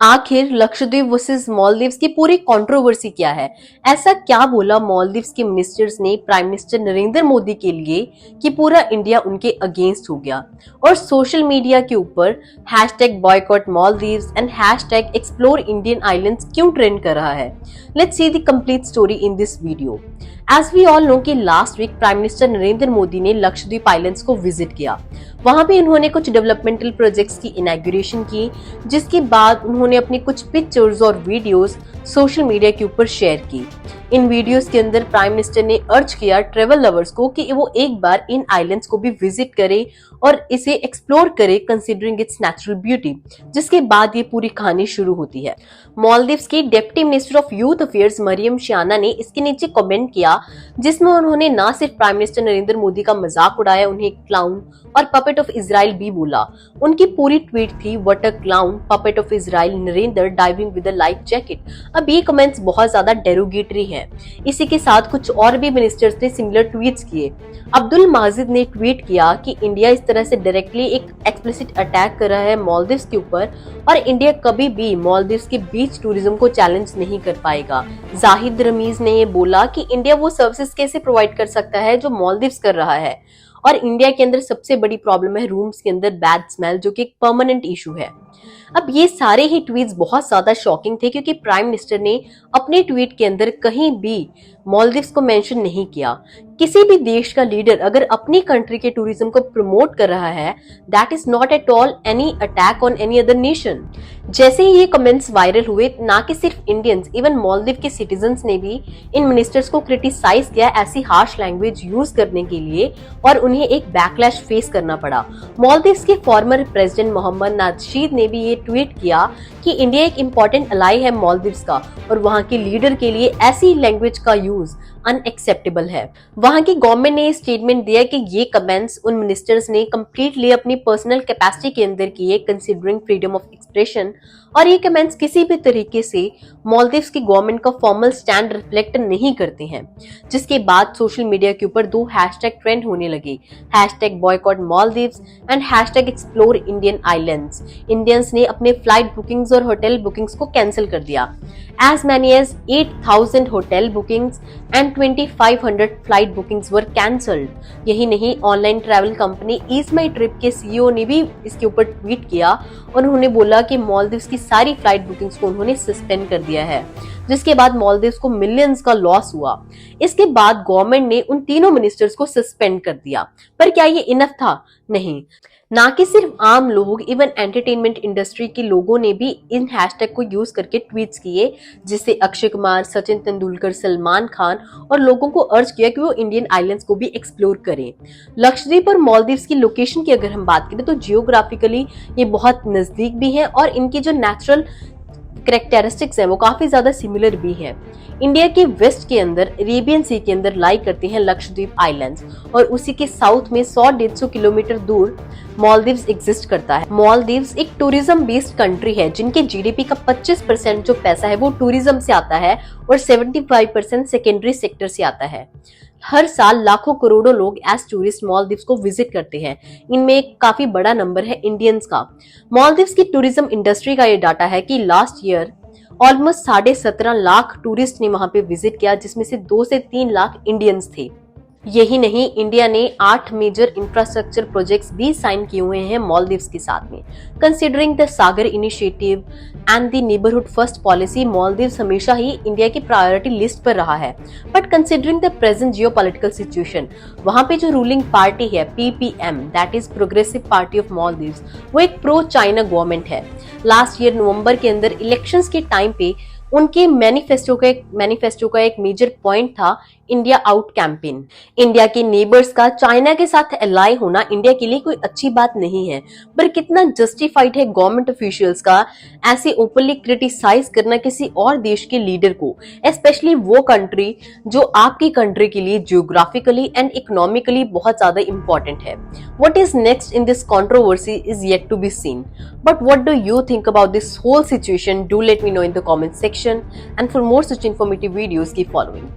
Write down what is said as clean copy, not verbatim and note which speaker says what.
Speaker 1: आखिर लक्षद्वीप वर्सेस मालदीव्स की पूरी कंट्रोवर्सी क्या है? ऐसा क्या बोला मालदीव्स के मिनिस्टर्स ने प्राइम मिनिस्टर नरेंद्र मोदी के लिए कि पूरा इंडिया उनके अगेंस्ट हो गया? और सोशल मीडिया के ऊपर hashtag boycott Maldives and hashtag explore Indian islands क्यों ट्रेंड कर रहा है? Let's see the complete story in this video. As we all know कि last week prime minister Narendra Modi ने लक्षद्वीप आइलैंड्स को विजिट किया। वहां पे उन्होंने कुछ डेवलपमेंटल प्रोजेक्ट्स की इनॉग्रेशन की, जिसके बाद उन्होंने अपनी कुछ पिक्चर्स और वीडियोस सोशल मीडिया के ऊपर शेयर की। इन वीडियोस के अंदर प्राइम मिनिस्टर ने अर्ज किया ट्रेवल लवर्स को कि वो एक बार इन आइलैंड्स को भी विजिट करे और इसे एक्सप्लोर करे कंसीडरिंग इट्स नेचुरल ब्यूटी। जिसके बाद ये पूरी कहानी शुरू होती है। मालदीव्स की deputy minister of youth affairs Mariyam Shiuna ने इसके नीचे कमेंट किया, जिसमें उन्होंने न सिर्फ प्राइम मिनिस्टर नरेंद्र मोदी का मजाक उड़ाया, उन्हें क्लाउन और पपेट ऑफ इजराइल भी बोला। उनकी पूरी ट्वीट थी what a clown, puppet of Israel, Narendra diving with a life jacket. अब ये कमेंट्स बहुत ज्यादा डेरोगेटरी हैं। इसी के साथ कुछ और भी मिनिस्टर्स ने सिमिलर ट्वीट्स किए। अब्दुल माजिद ने ट्वीट किया कि इंडिया इस तरह से डायरेक्टली एक एक्सप्लिसिट अटैक कर रहा है मालदीव्स के ऊपर और इंडिया कभी भी मालदीव्स के बीच टूरिज्म को चैलेंज नहीं कर पाएगा। जाहिद रमीज ने ये बोला कि इंडिया वो सर्विसेज कैसे प्रोवाइड कर सकता है जो मालदीव्स कर रहा है, और इंडिया के अंदर सबसे बड़ी प्रॉब्लम है रूम्स के अंदर बैड स्मेल, जो कि एक परमानेंट इशू है। अब ये सारे ही ट्वीट्स बहुत ज्यादा शॉकिंग थे क्योंकि प्राइम मिनिस्टर ने अपने ट्वीट के अंदर कहीं भी मालदीव्स को मेंशन नहीं किया। किसी भी देश का लीडर अगर अपनी कंट्री के टूरिज्म को प्रमोट कर रहा है, that is not at all any attack on any other nation. जैसे ही ये कमेंट्स वायरल हुए, ना कि सिर्फ इंडियंस, इवन मालदीव के सिटीजन्स ने भी इन मिनिस्टर्स को क्रिटिसाइज किया ऐसी हार्श लैंग्वेज यूज करने के लिए, और उन्हें एक बैकलैश फेस करना पड़ा। मालदीव्स के फॉर्मर प्रेसिडेंट मोहम्मद नाशीद ने भी ये ट्वीट किया कि इंडिया एक इम्पोर्टेंट अलाई है मालदीव्स का, और वहां के लीडर के लिए ऐसी लैंग्वेज का यूज अनएक्सेप्टेबल है। वहां की गवर्नमेंट ने स्टेटमेंट दिया कि ये कमेंट्स उन मिनिस्टर्स ने कंप्लीटली अपनी पर्सनल कैपेसिटी के अंदर किए कंसीडरिंग फ्रीडम ऑफ एक्सप्रेशन, और ये कमेंट्स किसी भी तरीके से मालदीव्स की गवर्नमेंट का फॉर्मल स्टैंड रिफ्लेक्ट नहीं करते हैं। जिसके बाद सोशल मीडिया के ऊपर दो हैशटैग ट्रेंड होने लगे, hashtag boycott Maldives and hashtag explore Indian islands. Indians ने अपने फ्लाइट बुकिंग्स और होटल बुकिंग्स को कैंसिल कर दिया। As many as 8,000 hotel bookings and 2,500 flight bookings were cancelled। यही नहीं, ऑनलाइन ट्रैवल कंपनी ईज माई ट्रिप के सीईओ ने भी इसके ऊपर ट्वीट किया और उन्होंने बोला कि मालदीव्स की सारी फ्लाइट बुकिंग्स को उन्होंने सस्पेंड कर दिया है, जिसके बाद मालदीव्स को मिलियंस का लॉस हुआ। इसके बाद गवर्नमेंट ने उन तीनों मिनिस्टर्स को सस्पेंड कर दिया। पर क्या ये इनफ था? नहीं। ना कि सिर्फ आम लोग, इवन एंटरटेनमेंट इंडस्ट्री के लोगों ने भी इन हैशटैग को यूज करके ट्वीट्स किए, जिससे अक्षय कुमार, सचिन तेंदुलकर, सलमान खान और लोगों को अर्ज किया कि वो इंडियन आइलैंड्स को भी एक्सप्लोर करें। लक्षद्वीप और मालदीव्स की लोकेशन की अगर हम बात करें तो जियोग्राफिकली ये बहुत नजदीक भी है और इनकी जो नेचुरल कैरेक्टरिस्टिक्स है वो काफी ज्यादा सिमिलर भी है। इंडिया के वेस्ट के अंदर अरेबियन सी के अंदर लाई करते हैं लक्षद्वीप आइलैंड्स, और उसी के साउथ में 100-150 किलोमीटर दूर मालदीव्स एग्जिस्ट करता है। मालदीव्स एक टूरिज्म बेस्ड कंट्री है जिनके जीडीपी का 25% जो पैसा है वो टूरिज्म से आता है और 75% सेकेंडरी सेक्टर से आता है। हर साल लाखों करोड़ों लोग एज टूरिस्ट मालदीव्स को विजिट करते हैं। इनमें एक काफी बड़ा नंबर है इंडियंस का। मालदीव्स की टूरिज्म इंडस्ट्री का ये डाटा है कि last year almost 17.5 lakh tourist ने वहां पे विजिट किया, जिसमें से 2 से 3 लाख इंडियंस थे। यही नहीं, इंडिया ने 8 मेजर इंफ्रास्ट्रक्चर प्रोजेक्ट्स भी साइन किए हुए हैं मालदीव्स के साथ में। Considering the Sagar initiative and the neighbourhood first policy, Maldives हमेशा ही इंडिया की प्रायोरिटी लिस्ट पर रहा है। But considering the present geopolitical situation, वहां पे जो रूलिंग पार्टी है ppm, that is progressive party of Maldives, वो एक प्रो चाइना गवर्नमेंट है। लास्ट ईयर नवंबर के अंदर इलेक्शंस के टाइम पे उनके मैनिफेस्टो का एक मेजर पॉइंट था इंडिया आउट कैंपेन। इंडिया के नेबर्स का चाइना के साथ एलाई होना इंडिया के लिए कोई अच्छी बात नहीं है, पर कितना जस्टिफाइड है गवर्नमेंट ऑफिशियल्स का ऐसे ओपनली क्रिटिसाइज करना किसी और देश के लीडर को, स्पेशली वो कंट्री जो आपकी कंट्री के लिए जियोग्राफिकली एंड इकोनॉमिकली बहुत ज्यादा इंपॉर्टेंट है। What is next in this controversy is yet to be seen. But what do you think about this whole situation? Do let me know in the comment section. And for more such informative videos, keep following.